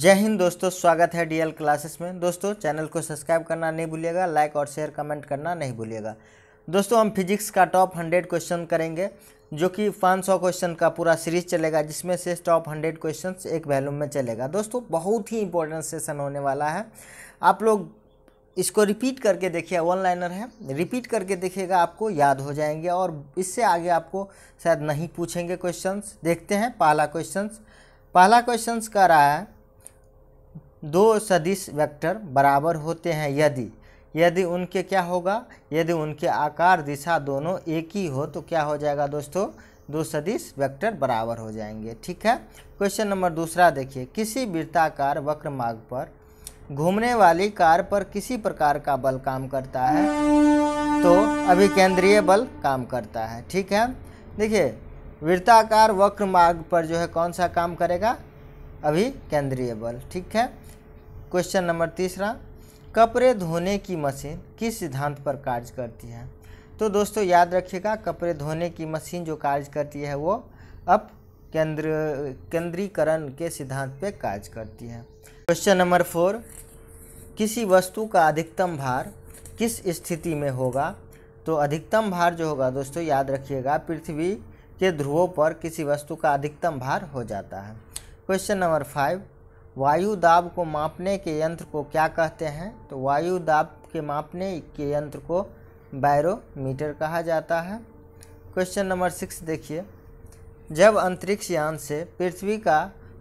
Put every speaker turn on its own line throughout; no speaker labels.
जय हिंद दोस्तों, स्वागत है डीएल क्लासेस में। दोस्तों चैनल को सब्सक्राइब करना नहीं भूलिएगा, लाइक और शेयर कमेंट करना नहीं भूलिएगा। दोस्तों हम फिजिक्स का टॉप 100 क्वेश्चन करेंगे, जो कि 500 क्वेश्चन का पूरा सीरीज चलेगा, जिसमें से टॉप 100 क्वेश्चन एक वॉल्यूम में चलेगा। दोस्तों बहुत ही इंपॉर्टेंट सेशन होने वाला है। आप लोग इसको रिपीट करके देखिए, वन लाइनर है, रिपीट करके देखिएगा, आपको याद हो जाएंगे और इससे आगे आपको शायद नहीं पूछेंगे क्वेश्चंस। देखते हैं पहला क्वेश्चंस कह रहा है, दो सदिश वेक्टर बराबर होते हैं यदि उनके क्या होगा, यदि उनके आकार दिशा दोनों एक ही हो तो क्या हो जाएगा दोस्तों, दो सदिश वेक्टर बराबर हो जाएंगे। ठीक है। क्वेश्चन नंबर दूसरा देखिए, किसी वृत्ताकार वक्र मार्ग पर घूमने वाली कार पर किसी प्रकार का बल काम करता है तो अभिकेंद्रीय बल काम करता है। ठीक है। देखिए वृत्ताकार वक्र मार्ग पर जो है कौन सा काम करेगा, अभिकेंद्रीय बल। ठीक है। क्वेश्चन नंबर तीसरा, कपड़े धोने की मशीन किस सिद्धांत पर कार्य करती है। तो दोस्तों याद रखिएगा, कपड़े धोने की मशीन जो कार्य करती है वो केंद्रीकरण के सिद्धांत पे कार्य करती है। क्वेश्चन नंबर 4, किसी वस्तु का अधिकतम भार किस स्थिति में होगा। तो अधिकतम भार जो होगा दोस्तों याद रखिएगा, पृथ्वी के ध्रुवों पर किसी वस्तु का अधिकतम भार हो जाता है। क्वेश्चन नंबर 5, वायु दाब को मापने के यंत्र को क्या कहते हैं। तो वायु दाब के मापने के यंत्र को बैरोमीटर कहा जाता है। क्वेश्चन नंबर 6 देखिए, जब अंतरिक्ष यान से पृथ्वी का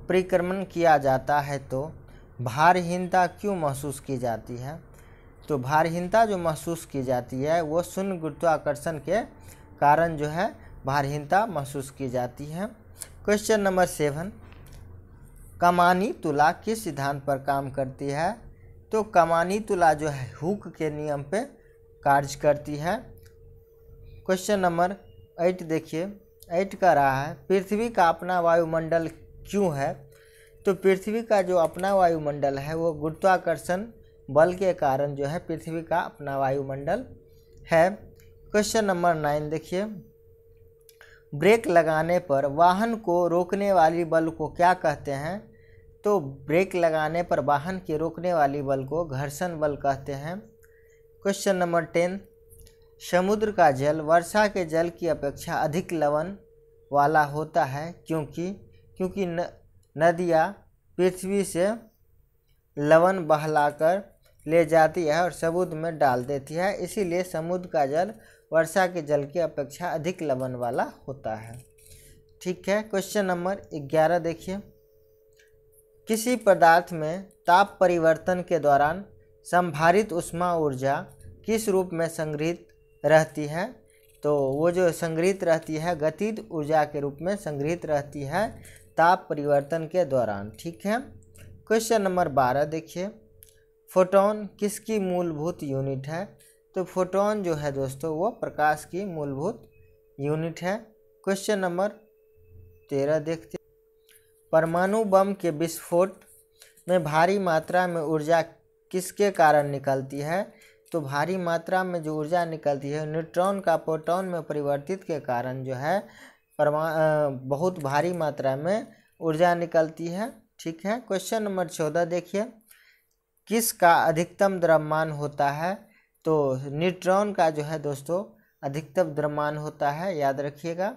परिक्रमण किया जाता है तो भारहीनता क्यों महसूस की जाती है। तो भारहीनता जो महसूस की जाती है वो शून्य गुरुत्वाकर्षण के कारण जो है भारहीनता महसूस की जाती है। क्वेश्चन नंबर 7, कमानी तुला किस सिद्धांत पर काम करती है। तो कमानी तुला जो है हुक के नियम पे कार्य करती है। क्वेश्चन नंबर 8 देखिए, 8 का रहा है, पृथ्वी का अपना वायुमंडल क्यों है। तो पृथ्वी का जो अपना वायुमंडल है वो गुरुत्वाकर्षण बल के कारण जो है पृथ्वी का अपना वायुमंडल है। क्वेश्चन नंबर 9 देखिए, ब्रेक लगाने पर वाहन को रोकने वाली बल को क्या कहते हैं। तो ब्रेक लगाने पर वाहन के रोकने वाली बल को घर्षण बल कहते हैं। क्वेश्चन नंबर 10, समुद्र का जल वर्षा के जल की अपेक्षा अधिक लवण वाला होता है क्योंकि नदियाँ पृथ्वी से लवण बहलाकर ले जाती है और समुद्र में डाल देती है, इसीलिए समुद्र का जल वर्षा के जल की अपेक्षा अधिक लवण वाला होता है। ठीक है। क्वेश्चन नंबर 11 देखिए, किसी पदार्थ में ताप परिवर्तन के दौरान संभारित ऊष्मा ऊर्जा किस रूप में संग्रहित रहती है। तो वो जो संग्रहित रहती है गतिज ऊर्जा के रूप में संग्रहित रहती है ताप परिवर्तन के दौरान। ठीक है। क्वेश्चन नंबर 12 देखिए, फोटोन किसकी मूलभूत यूनिट है। तो फोटोन जो है दोस्तों वो प्रकाश की मूलभूत यूनिट है। क्वेश्चन नंबर 13 देखते, परमाणु बम के विस्फोट में भारी मात्रा में ऊर्जा किसके कारण निकलती है। तो भारी मात्रा में जो ऊर्जा निकलती है न्यूट्रॉन का प्रोटॉन में परिवर्तित के कारण जो है बहुत भारी मात्रा में ऊर्जा निकलती है। ठीक है। क्वेश्चन नंबर 14 देखिए, किसका अधिकतम द्रव्यमान होता है। तो न्यूट्रॉन का जो है दोस्तों अधिकतम द्रव्यमान होता है, याद रखिएगा।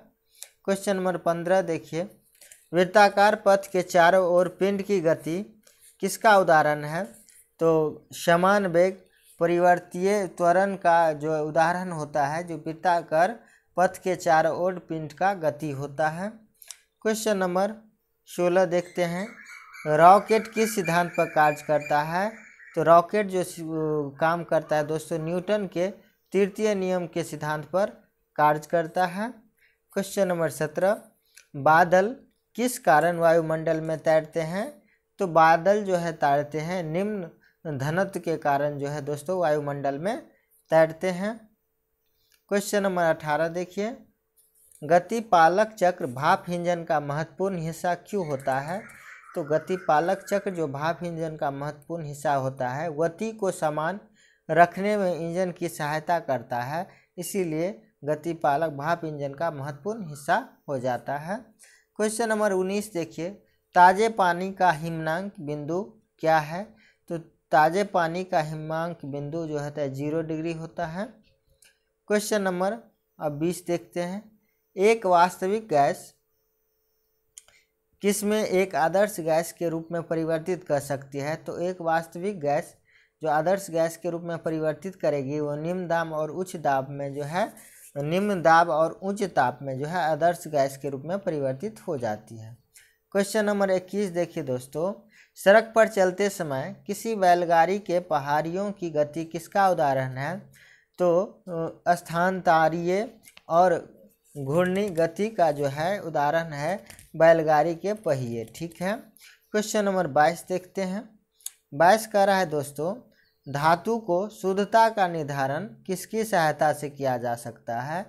क्वेश्चन नंबर 15 देखिए, वृत्ताकार पथ के चारों ओर पिंड की गति किसका उदाहरण है। तो समान वेग परिवर्तीय त्वरण का जो उदाहरण होता है, जो वृत्ताकार पथ के चारों ओर पिंड का गति होता है। क्वेश्चन नंबर 16 देखते हैं, रॉकेट किस सिद्धांत पर कार्य करता है। तो रॉकेट जो काम करता है दोस्तों न्यूटन के तृतीय नियम के सिद्धांत पर कार्य करता है। क्वेश्चन नंबर 17, बादल किस कारण वायुमंडल में तैरते हैं। तो बादल जो है तैरते हैं निम्न घनत्व के कारण जो है दोस्तों वायुमंडल में तैरते हैं। क्वेश्चन नंबर 18 देखिए, गतिपालक चक्र भाप इंजन का महत्वपूर्ण हिस्सा क्यों होता है। तो गतिपालक चक्र जो भाप इंजन का महत्वपूर्ण हिस्सा होता है गति को समान रखने में इंजन की सहायता करता है, इसीलिए गतिपालक भाप इंजन का महत्वपूर्ण हिस्सा हो जाता है। क्वेश्चन नंबर 19 देखिए, ताजे पानी का हिमांक बिंदु क्या है? तो ताजे पानी का हिमांक बिंदु जो होता है 0 डिग्री होता है। क्वेश्चन नंबर अब 20 देखते हैं। एक वास्तविक गैस किसमें एक आदर्श गैस के रूप में परिवर्तित कर सकती है? तो एक वास्तविक गैस जो आदर्श गैस के रूप में परिवर्तित करेगी वो निम्न दाब और उच्च दाब में जो है निम्न दाब और उच्च ताप में जो है आदर्श गैस के रूप में परिवर्तित हो जाती है। क्वेश्चन नंबर 21 देखिए दोस्तों। सड़क पर चलते समय किसी बैलगाड़ी के पहाड़ियों की गति किसका उदाहरण है? तो स्थानांतरीय और घूर्णी गति का जो है उदाहरण है बैलगाड़ी के पहिए। ठीक है। क्वेश्चन नंबर 22 देखते हैं। 22 कह रहा है दोस्तों, धातु को शुद्धता का निर्धारण किसकी सहायता से किया जा सकता है?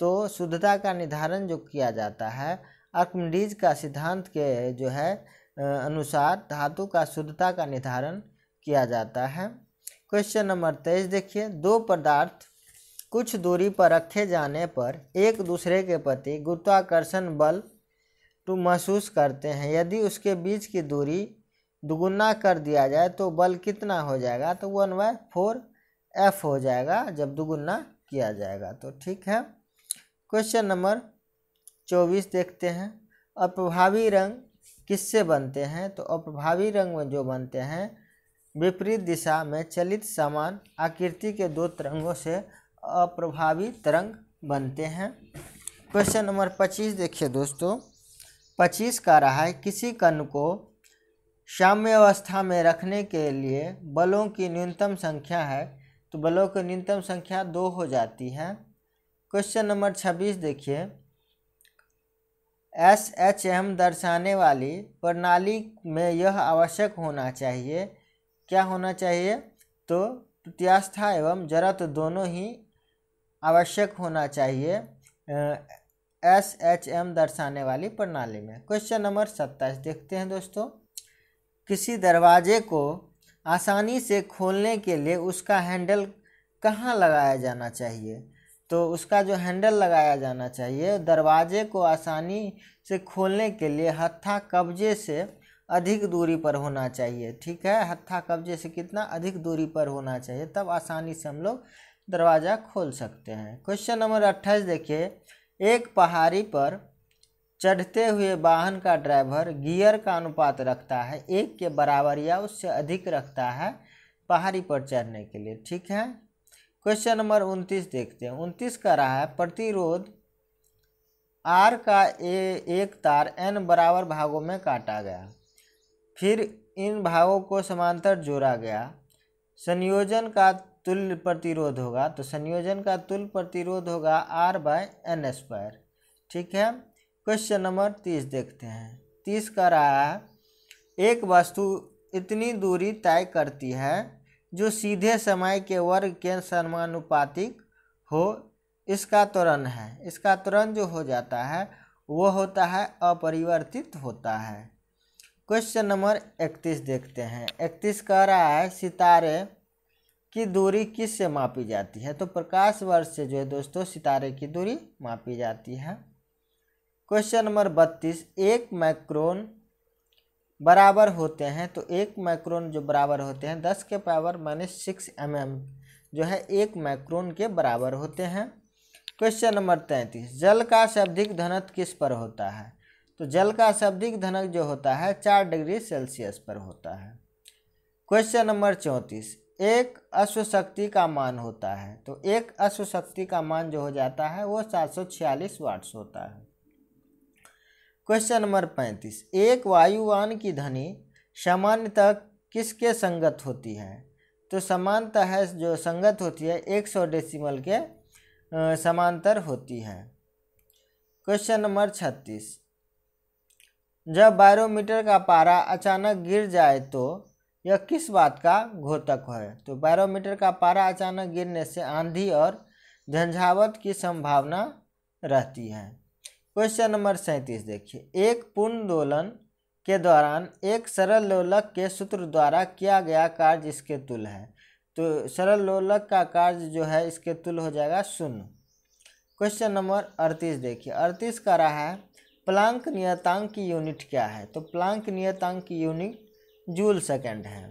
तो शुद्धता का निर्धारण जो किया जाता है आर्किमिडीज का सिद्धांत के जो है अनुसार धातु का शुद्धता का निर्धारण किया जाता है। क्वेश्चन नंबर 23 देखिए। दो पदार्थ कुछ दूरी पर रखे जाने पर एक दूसरे के प्रति गुरुत्वाकर्षण बल तो महसूस करते हैं। यदि उसके बीच की दूरी दुगुना कर दिया जाए तो बल कितना हो जाएगा? तो 1/4F हो जाएगा जब दुगुना किया जाएगा। तो ठीक है। क्वेश्चन नंबर 24 देखते हैं। अप्रभावी रंग किससे बनते हैं? तो अप्रभावी रंग में जो बनते हैं विपरीत दिशा में चलित समान आकृति के दो तरंगों से अप्रभावी तरंग बनते हैं। क्वेश्चन नंबर 25 देखिए दोस्तों। 25 का रहा है किसी कण को साम्य अवस्था में रखने के लिए बलों की न्यूनतम संख्या है? तो बलों की न्यूनतम संख्या 2 हो जाती है। क्वेश्चन नंबर 26 देखिए। SHM दर्शाने वाली प्रणाली में यह आवश्यक होना चाहिए, क्या होना चाहिए? तो प्रत्यास्था एवं जड़त्व दोनों ही आवश्यक होना चाहिए SHM दर्शाने वाली प्रणाली में। क्वेश्चन नंबर 27 देखते हैं दोस्तों। किसी दरवाजे को आसानी से खोलने के लिए उसका हैंडल कहाँ लगाया जाना चाहिए? तो उसका जो हैंडल लगाया जाना चाहिए दरवाजे को आसानी से खोलने के लिए हत्था कब्जे से अधिक दूरी पर होना चाहिए। ठीक है। हत्था कब्जे से कितना अधिक दूरी पर होना चाहिए, तब आसानी से हम लोग दरवाज़ा खोल सकते हैं। क्वेश्चन नंबर 28 देखिए। एक पहाड़ी पर चढ़ते हुए वाहन का ड्राइवर गियर का अनुपात रखता है 1 के बराबर या उससे अधिक रखता है पहाड़ी पर चढ़ने के लिए। ठीक है। क्वेश्चन नंबर 29 देखते हैं। 29 का रहा है प्रतिरोध R का एक तार N बराबर भागों में काटा गया, फिर इन भागों को समांतर जोड़ा गया, संयोजन का तुल्य प्रतिरोध होगा। तो संयोजन का तुल्य प्रतिरोध होगा R/N²। ठीक है। क्वेश्चन नंबर 30 देखते हैं। 30 का रहा है एक वस्तु इतनी दूरी तय करती है जो सीधे समय के वर्ग के समानुपातिक हो, इसका त्वरण है। इसका त्वरण जो हो जाता है वो होता है अपरिवर्तित होता है। क्वेश्चन नंबर 31 देखते हैं। 31 कह रहा है सितारे की दूरी किस से मापी जाती है? तो प्रकाश वर्ष से जो है दोस्तों सितारे की दूरी मापी जाती है। Question number 32। 1 माइक्रोन बराबर होते हैं, तो 1 माइक्रोन जो बराबर होते हैं 10⁻⁻6 mm जो है 1 माइक्रोन के बराबर होते हैं। Question number 33। जल का शाब्दिक घनत्व किस पर होता है? तो जल का शाब्दिक घनत्व जो होता है 4 डिग्री सेल्सियस पर होता है। Question number 34। एक अश्वशक्ति का मान होता है, तो एक अश्वशक्ति का मान जो हो जाता है वो 746 वाट्स होता है। Question number 35। एक वायुयान की ध्वनि सामान्यतः किसके संगत होती है? तो सामान्यतः जो संगत होती है 100 डेसिबल के समांतर होती है। Question number 36। जब बैरोमीटर का पारा अचानक गिर जाए तो यह किस बात का घोतक है? तो बैरोमीटर का पारा अचानक गिरने से आंधी और झंझावात की संभावना रहती है। क्वेश्चन नंबर 37 देखिए। एक पूर्ण दोलन के दौरान एक सरल लोलक के सूत्र द्वारा किया गया कार्य इसके तुल्य है। तो सरल लोलक का कार्य जो है इसके तुल्य हो जाएगा 0। क्वेश्चन नंबर 38 देखिए। 38 का रहा है प्लांक नियतांक की यूनिट क्या है? तो प्लांक नियतांक की यूनिट जूल सेकंड है।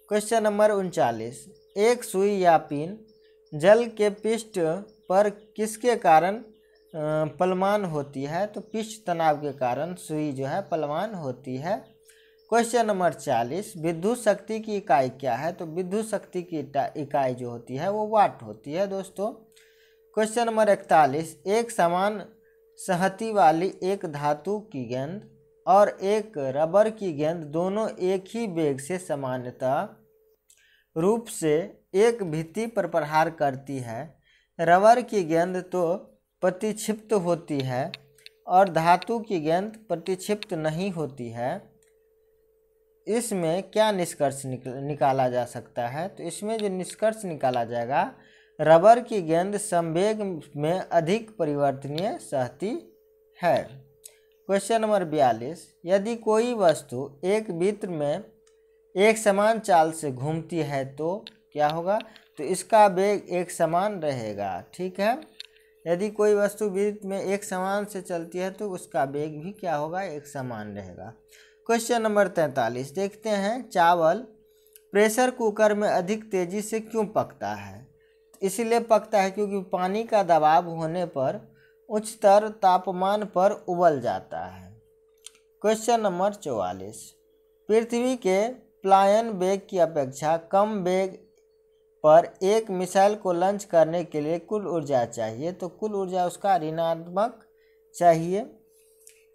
क्वेश्चन नंबर 39, एक सुई या पिन जल के पृष्ठ पर किसके कारण प्लमान होती है? तो पृष्ठ तनाव के कारण सुई जो है प्लमान होती है। क्वेश्चन नंबर 40, विद्युत शक्ति की इकाई क्या है? तो विद्युत शक्ति की इकाई जो होती है वो वाट होती है दोस्तों। क्वेश्चन नंबर 41, एक समान सहती वाली एक धातु की गेंद और एक रबर की गेंद दोनों एक ही वेग से सामान्यतः रूप से एक भित्ति पर प्रहार करती है। रबर की गेंद तो प्रतिक्षिप्त होती है और धातु की गेंद प्रतिक्षिप्त नहीं होती है। इसमें क्या निष्कर्ष निकाला जा सकता है? तो इसमें जो निष्कर्ष निकाला जाएगा, रबर की गेंद संवेग में अधिक परिवर्तनीय सहती है। क्वेश्चन नंबर 42, यदि कोई वस्तु एक वृत्त में एक समान चाल से घूमती है तो क्या होगा? तो इसका वेग एक समान रहेगा। ठीक है, यदि कोई वस्तु वृत्त में एक समान से चलती है तो उसका वेग भी क्या होगा? एक समान रहेगा। क्वेश्चन नंबर 43 देखते हैं, चावल प्रेशर कुकर में अधिक तेजी से क्यों पकता है? इसलिए पकता है क्योंकि पानी का दबाव होने पर उच्चतर तापमान पर उबल जाता है। क्वेश्चन नंबर 44, पृथ्वी के प्लायन वेग की अपेक्षा कम वेग पर एक मिसाइल को लॉन्च करने के लिए कुल ऊर्जा चाहिए, तो कुल ऊर्जा उसका ऋणात्मक चाहिए।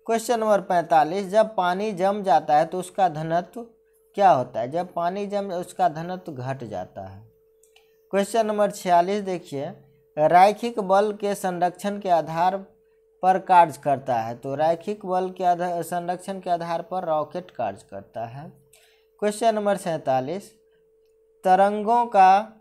क्वेश्चन नंबर 45, जब पानी जम जाता है तो उसका घनत्व क्या होता है? जब पानी जम उसका घनत्व घट जाता है। क्वेश्चन नंबर 46 देखिए, रैखिक बल के संरक्षण के आधार पर कार्य करता है, तो रैखिक बल के संरक्षण के आधार पर रॉकेट कार्य करता है। क्वेश्चन नंबर 47, तरंगों का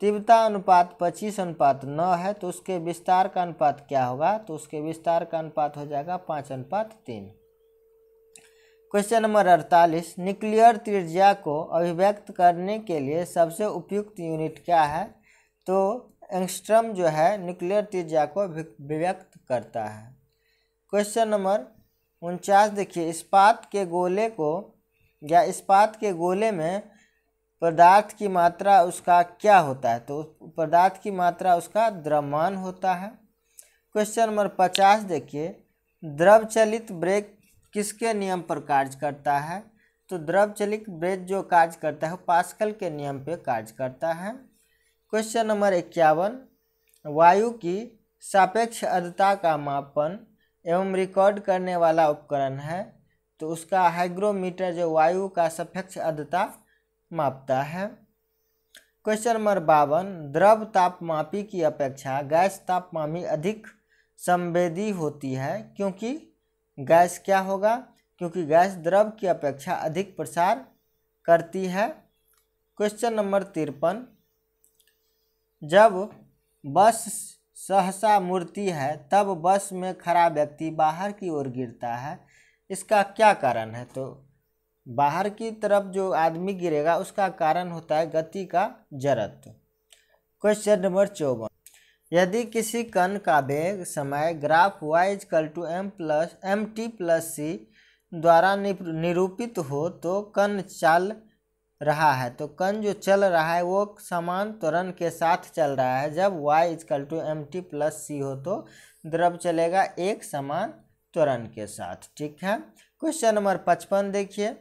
तीव्रता अनुपात 25:9 है, तो उसके विस्तार का अनुपात क्या होगा? तो उसके विस्तार का अनुपात हो जाएगा 5:3। क्वेश्चन नंबर 48, न्यूक्लियर त्रिज्या को अभिव्यक्त करने के लिए सबसे उपयुक्त यूनिट क्या है? तो एंगस्ट्रम जो है न्यूक्लियर त्रिज्या को अभिव्यक्त करता है। क्वेश्चन नंबर 49 देखिए, इस्पात के गोले को या इस्पात के गोले में पदार्थ की मात्रा उसका क्या होता है? तो पदार्थ की मात्रा उसका द्रव्यमान होता है। क्वेश्चन नंबर 50 देखिए, द्रव चलित ब्रेक किसके नियम पर कार्य करता है? तो द्रव चलित ब्रेक जो कार्य करता है वो पास्कल के नियम पर कार्य करता है। क्वेश्चन नंबर 51, वायु की सापेक्ष आर्द्रता का मापन एवं रिकॉर्ड करने वाला उपकरण है, तो उसका हाइग्रोमीटर जो वायु का सापेक्ष आर्द्रता मापता है। क्वेश्चन नंबर 52, द्रव तापमापी की अपेक्षा गैस तापमापी अधिक संवेदी होती है, क्योंकि गैस क्या होगा? क्योंकि गैस द्रव की अपेक्षा अधिक प्रसार करती है। क्वेश्चन नंबर 53, जब बस सहसा मुड़ती है तब बस में खड़ा व्यक्ति बाहर की ओर गिरता है, इसका क्या कारण है? तो बाहर की तरफ जो आदमी गिरेगा उसका कारण होता है गति का जड़त्व। क्वेश्चन नंबर 54, यदि किसी कण का वेग समय ग्राफ y=m+mt+c द्वारा निरूपित हो तो कण चल रहा है, तो कण जो चल रहा है वो समान त्वरण के साथ चल रहा है। जब y=mt+c हो तो द्रव चलेगा एक समान त्वरण के साथ। ठीक है, क्वेश्चन नंबर 55 देखिए,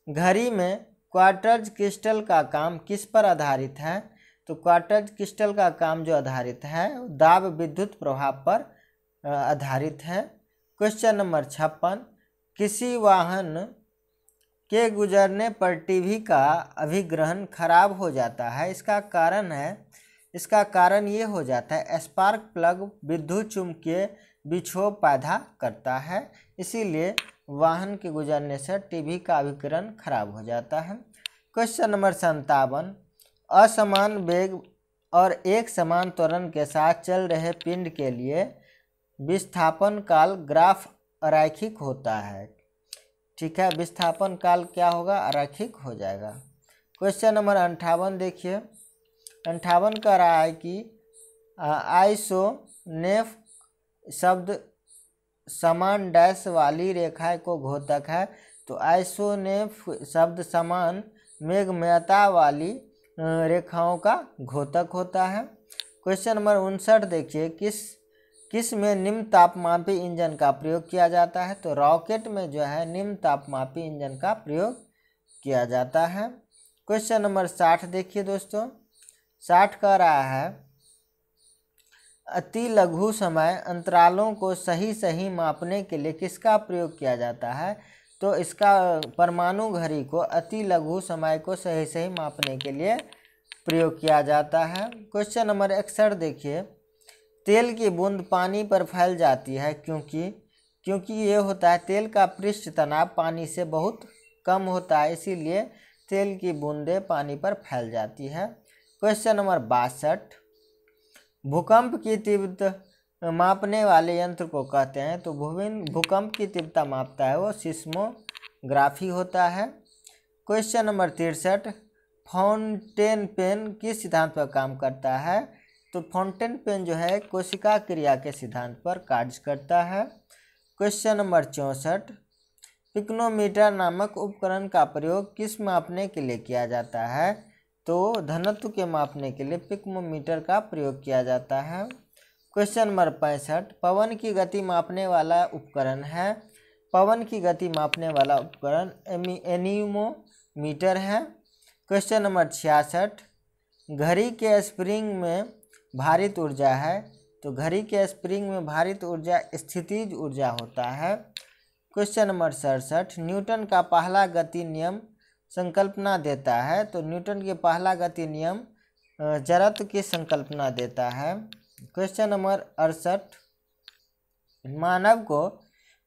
घड़ी में क्वार्ट्ज क्रिस्टल का काम किस पर आधारित है? तो क्वार्ट्ज क्रिस्टल का काम जो आधारित है दाब विद्युत प्रभाव पर आधारित है। क्वेश्चन नंबर 56, किसी वाहन के गुजरने पर टीवी का अभिग्रहण खराब हो जाता है, इसका कारण ये हो जाता है स्पार्क प्लग विद्युत चुम्बकीय विक्षोभ पैदा करता है, इसीलिए वाहन के गुजरने से टीवी का अभिकरण खराब हो जाता है। क्वेश्चन नंबर 57, असमान वेग और एक समान त्वरण के साथ चल रहे पिंड के लिए विस्थापन काल ग्राफ अरैखिक होता है। ठीक है, विस्थापन काल क्या होगा? अरैखिक हो जाएगा। क्वेश्चन नंबर 58 देखिए, 58 कह रहा है कि आइसोनेफ शब्द समान डैश वाली रेखा को घोतक है, तो आइसोनेफ शब्द समान मेघमयता वाली रेखाओं का घोतक होता है। क्वेश्चन नंबर 59 देखिए, किस में निम्न तापमापी इंजन का प्रयोग किया जाता है? तो रॉकेट में जो है निम्न तापमापी इंजन का प्रयोग किया जाता है। क्वेश्चन नंबर 60 देखिए दोस्तों, 60 कह रहा है अति लघु समय अंतरालों को सही मापने के लिए किसका प्रयोग किया जाता है? तो इसका परमाणु घड़ी को अति लघु समय को सही मापने के लिए प्रयोग किया जाता है। क्वेश्चन नंबर 61 देखिए, तेल की बूंद पानी पर फैल जाती है क्योंकि ये होता है तेल का पृष्ठ तनाव पानी से बहुत कम होता है, इसीलिए तेल की बूंदें पानी पर फैल जाती है। क्वेश्चन नंबर 62, भूकंप की तीव्रता मापने वाले यंत्र को कहते हैं? तो भूकंप की तीव्रता मापता है वो सिस्मोग्राफी होता है। क्वेश्चन नंबर 63, फाउंटेन पेन किस सिद्धांत पर काम करता है? तो फाउंटेन पेन जो है कोशिका क्रिया के सिद्धांत पर कार्य करता है। क्वेश्चन नंबर 64, पिक्नोमीटर नामक उपकरण का प्रयोग किस मापने के लिए किया जाता है? तो घनत्व के मापने के लिए पिक्नोमीटर का प्रयोग किया जाता है। क्वेश्चन नंबर 65, पवन की गति मापने वाला उपकरण है? पवन की गति मापने वाला उपकरण एनीमोमीटर है। क्वेश्चन नंबर 66, घड़ी के स्प्रिंग में भारित ऊर्जा है? तो घड़ी के स्प्रिंग में भारित ऊर्जा स्थितिज ऊर्जा होता है। क्वेश्चन नंबर 67, न्यूटन का पहला गति नियम संकल्पना देता है? तो न्यूटन के पहला गति नियम जड़त्व की संकल्पना देता है। क्वेश्चन नंबर 68, मानव को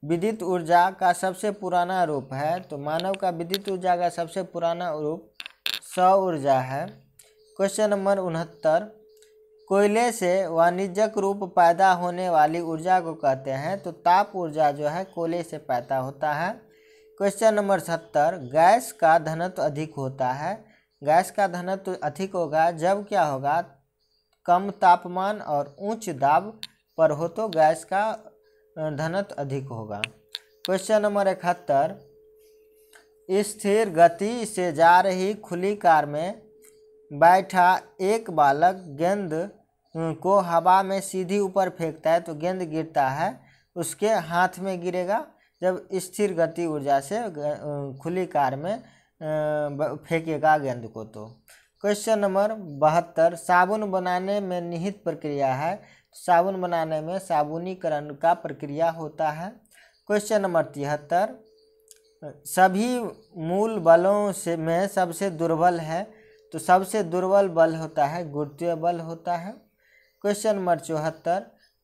विद्युत ऊर्जा का सबसे पुराना रूप है? तो मानव का विद्युत ऊर्जा का सबसे पुराना रूप सौर ऊर्जा है। क्वेश्चन नंबर 69, कोयले से वाणिज्यिक रूप पैदा होने वाली ऊर्जा को कहते हैं? तो ताप ऊर्जा जो है कोयले से पैदा होता है। क्वेश्चन नंबर 70, गैस का घनत्व अधिक होता है? गैस का घनत्व अधिक होगा जब क्या होगा, कम तापमान और उच्च दाब पर हो तो गैस का घनत्व अधिक होगा। क्वेश्चन नंबर 71, स्थिर गति से जा रही खुली कार में बैठा एक बालक गेंद को हवा में सीधी ऊपर फेंकता है, तो गेंद गिरता है उसके हाथ में गिरेगा जब स्थिर गति ऊर्जा से खुली कार में फेंकेगा गेंद को। तो क्वेश्चन नंबर 72, साबुन बनाने में निहित प्रक्रिया है? साबुन बनाने में साबुनीकरण का प्रक्रिया होता है। क्वेश्चन नंबर 73, सभी मूल बलों में सबसे दुर्बल है? तो सबसे दुर्बल बल होता है गुरुत्वीय बल होता है। क्वेश्चन नंबर 74,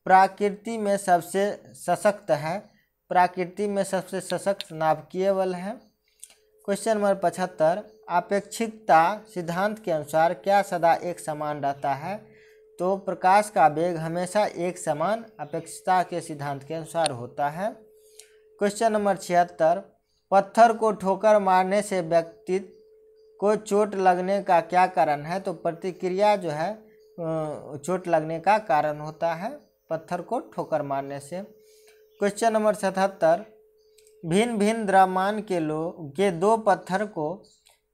प्रकृति में सबसे सशक्त है? प्रकृति में सबसे सशक्त नाभिकीय बल है। क्वेश्चन नंबर 75, अपेक्षिकता सिद्धांत के अनुसार क्या सदा एक समान रहता है? तो प्रकाश का वेग हमेशा एक समान अपेक्षिकता के सिद्धांत के अनुसार होता है। क्वेश्चन नंबर 76, पत्थर को ठोकर मारने से व्यक्ति को चोट लगने का क्या कारण है? तो प्रतिक्रिया जो है चोट लगने का कारण होता है पत्थर को ठोकर मारने से। क्वेश्चन नंबर 77, भिन्न भिन्न द्रव्यमान के दो पत्थर को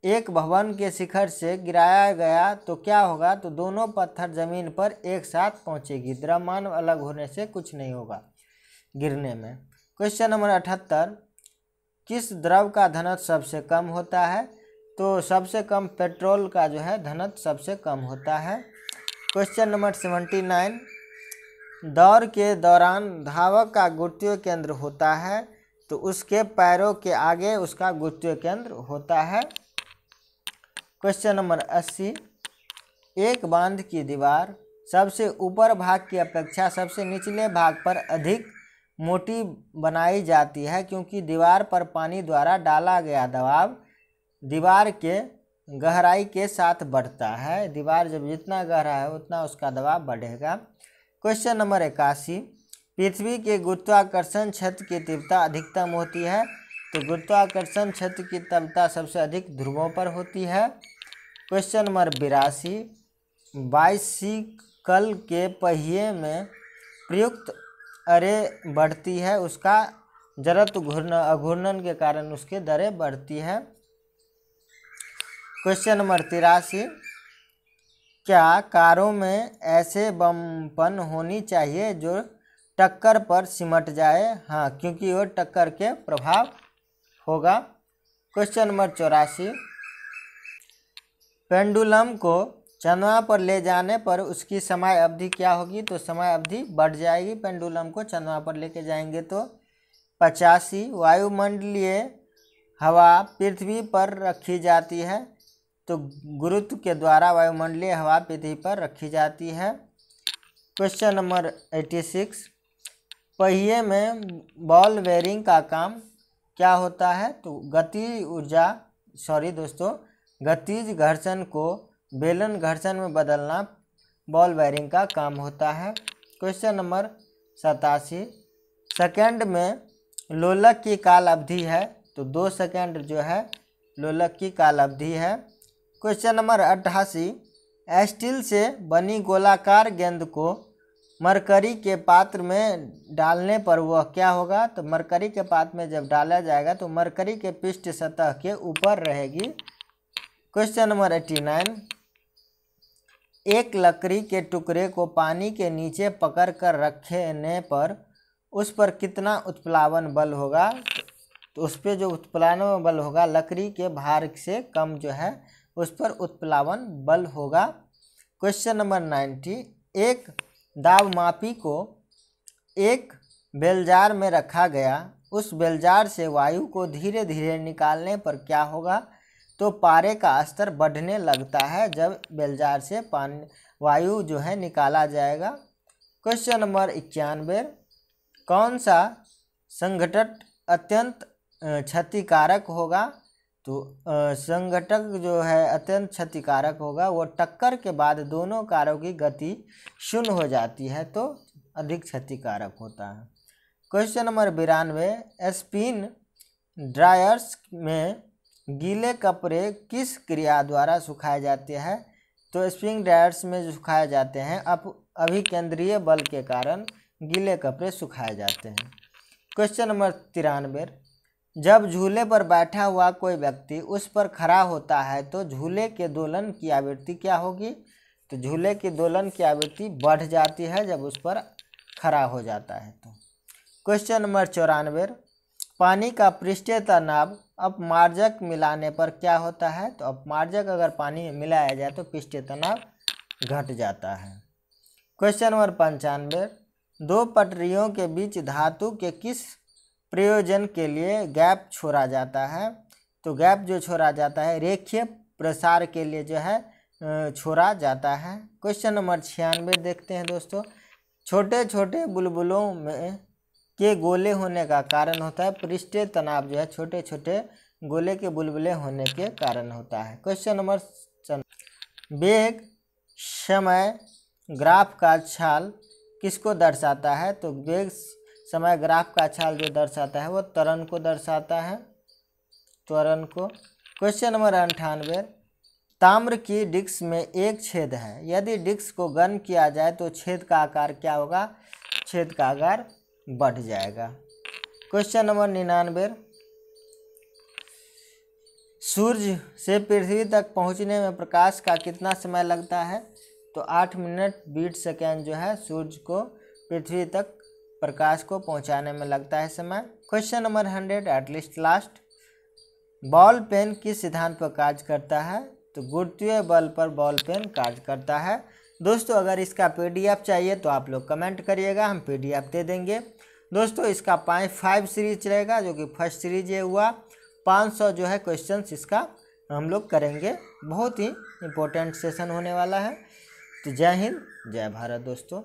एक भवन के शिखर से गिराया गया तो क्या होगा? तो दोनों पत्थर जमीन पर एक साथ पहुंचेगी, द्रव्यमान अलग होने से कुछ नहीं होगा गिरने में। क्वेश्चन नंबर 78, किस द्रव का घनत्व सबसे कम होता है? तो सबसे कम पेट्रोल का जो है घनत्व सबसे कम होता है। क्वेश्चन नंबर 79, दौड़ के दौरान धावक का गुरुत्वीय केंद्र होता है? तो उसके पैरों के आगे उसका गुरुत्वीय केंद्र होता है। क्वेश्चन नंबर 80, एक बांध की दीवार सबसे ऊपर भाग की अपेक्षा सबसे निचले भाग पर अधिक मोटी बनाई जाती है क्योंकि दीवार पर पानी द्वारा डाला गया दबाव दीवार के गहराई के साथ बढ़ता है। दीवार जब जितना गहरा है उतना उसका दबाव बढ़ेगा। क्वेश्चन नंबर 81, पृथ्वी के गुरुत्वाकर्षण क्षेत्र की तीव्रता अधिकतम होती है? तो गुरुत्वाकर्षण क्षेत्र की तीव्रता सबसे अधिक ध्रुवों पर होती है। क्वेश्चन नंबर 82, बाइसिकल के पहिए में प्रयुक्त अरे बढ़ती है, उसका जड़त्व घूर्णन के कारण उसकी दरें बढ़ती है। क्वेश्चन नंबर 83, क्या कारों में ऐसे बम्पन होनी चाहिए जो टक्कर पर सिमट जाए? हाँ, क्योंकि वो टक्कर के प्रभाव होगा। क्वेश्चन नंबर 84, पेंडुलम को चंद्रमा पर ले जाने पर उसकी समय अवधि क्या होगी? तो समय अवधि बढ़ जाएगी। पेंडुलम को चंद्रमा पर लेके जाएंगे तो। 85, वायुमंडलीय हवा पृथ्वी पर रखी जाती है, तो गुरुत्व के द्वारा वायुमंडलीय हवा पृथ्वी पर रखी जाती है। क्वेश्चन नंबर 86, पहिए में बॉल बेयरिंग का काम क्या होता है? तो गतिज घर्षण को बेलन घर्षण में बदलना बॉल बेयरिंग का काम होता है। क्वेश्चन नंबर 87, सेकंड में लोलक की काल अवधि है, तो 2 सेकंड जो है लोलक की काल अवधि है। क्वेश्चन नंबर 88, स्टील से बनी गोलाकार गेंद को मरकरी के पात्र में डालने पर वह क्या होगा? तो मरकरी के पात्र में जब डाला जाएगा तो मरकरी के पृष्ठ सतह के ऊपर रहेगी। क्वेश्चन नंबर 89, एक लकड़ी के टुकड़े को पानी के नीचे पकड़ कर रखने पर उस पर कितना उत्प्लावन बल होगा? तो उस पर जो उत्प्लावन बल होगा लकड़ी के भार से कम जो है उस पर उत्प्लावन बल होगा। क्वेश्चन नंबर 90, एक दाब को एक बेलजार में रखा गया, उस बेलजार से वायु को धीरे धीरे निकालने पर क्या होगा? तो पारे का स्तर बढ़ने लगता है जब बेलजार से वायु जो है निकाला जाएगा। क्वेश्चन नंबर 91, कौन सा संघटक अत्यंत क्षतिकारक होगा? तो संघटक जो है अत्यंत क्षतिकारक होगा वो टक्कर के बाद दोनों कारों की गति शून्य हो जाती है, तो अधिक क्षतिकारक होता है। क्वेश्चन नंबर 92, स्पिन ड्रायर्स में गीले कपड़े किस क्रिया द्वारा सुखाए जाते हैं? तो स्पिन ड्रायर्स में जो सुखाए जाते हैं अभिकेंद्रीय बल के कारण गीले कपड़े सुखाए जाते हैं। क्वेश्चन नंबर 93, जब झूले पर बैठा हुआ कोई व्यक्ति उस पर खड़ा होता है तो झूले के दोलन की आवृत्ति क्या होगी? तो झूले की दोलन की आवृत्ति बढ़ जाती है जब उस पर खड़ा हो जाता है तो। क्वेश्चन नंबर 94, पानी का पृष्ठीय तनाव अपमार्जक मिलाने पर क्या होता है? तो अपमार्जक अगर पानी में मिलाया जाए तो पृष्ठीय तनाव घट जाता है। क्वेश्चन नंबर 95, दो पटरियों के बीच धातु के किस प्रयोजन के लिए गैप छोड़ा जाता है? तो गैप जो छोड़ा जाता है रेखीय प्रसार के लिए जो है छोड़ा जाता है। क्वेश्चन नंबर 96 देखते हैं दोस्तों, छोटे छोटे बुलबुलों में के गोले होने का कारण होता है पृष्ठीय तनाव जो है छोटे छोटे गोले के बुलबुले होने के कारण होता है। क्वेश्चन नंबर वेग समय ग्राफ का छाल किसको दर्शाता है? तो वेग समय ग्राफ का छाल जो दर्शाता है वो त्वरण को दर्शाता है, त्वरण को। क्वेश्चन नंबर 98, ताम्र की डिस्क में एक छेद है, यदि डिस्क को गर्म किया जाए तो छेद का आकार क्या होगा? छेद का आकार बढ़ जाएगा। क्वेश्चन नंबर 99, सूर्य से पृथ्वी तक पहुंचने में प्रकाश का कितना समय लगता है? तो 8 मिनट 20 सेकेंड जो है सूर्य को पृथ्वी तक प्रकाश को पहुंचाने में लगता है समय। Question number 100, at least last, ball pen किस सिद्धांत पर कार्य करता है? तो गुरुत्वीय बल पर बॉल पेन कार्य करता है। दोस्तों अगर इसका पीडीएफ चाहिए तो आप लोग कमेंट करिएगा, हम पीडीएफ दे देंगे। दोस्तों इसका 5 सीरीज रहेगा जो कि फर्स्ट सीरीज ये हुआ। 500 जो है क्वेश्चंस इसका हम लोग करेंगे, बहुत ही इम्पोर्टेंट सेशन होने वाला है। तो जय हिंद जय भारत दोस्तों।